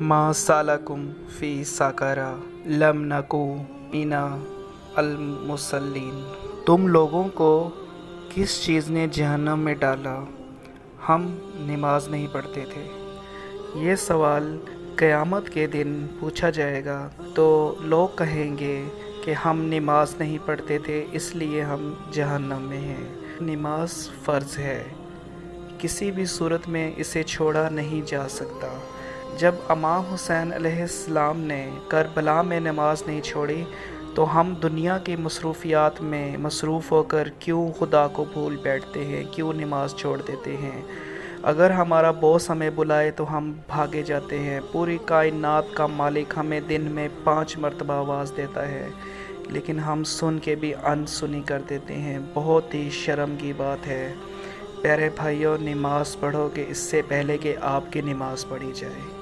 ما سالکم فی سقر لم نکو من المصلین۔ تم لوگوں کو کس چیز نے جہنم میں ڈالا؟ ہم نماز نہیں پڑھتے تھے۔ یہ سوال قیامت کے دن پوچھا جائے گا تو لوگ کہیں گے کہ ہم نماز نہیں پڑھتے تھے اس لیے ہم جہنم میں ہیں۔ نماز فرض ہے، کسی بھی صورت میں اسے چھوڑا نہیں جا سکتا۔ جب امام حسین علیہ السلام نے کربلا میں نماز نہیں چھوڑی تو ہم دنیا کی مصروفیات میں مصروف ہو کر کیوں خدا کو بھول بیٹھتے ہیں، کیوں نماز چھوڑ دیتے ہیں؟ اگر ہمارا باس ہمیں بلائے تو ہم بھاگے جاتے ہیں۔ پوری کائنات کا مالک ہمیں دن میں 5 مرتبہ آواز دیتا ہے لیکن ہم سن کے بھی انسنی کر دیتے ہیں۔ بہت ہی شرم کی بات ہے۔ پیارے بھائیوں، نماز پڑھو کہ اس سے پہلے کہ آپ کی نماز پڑھی جائے۔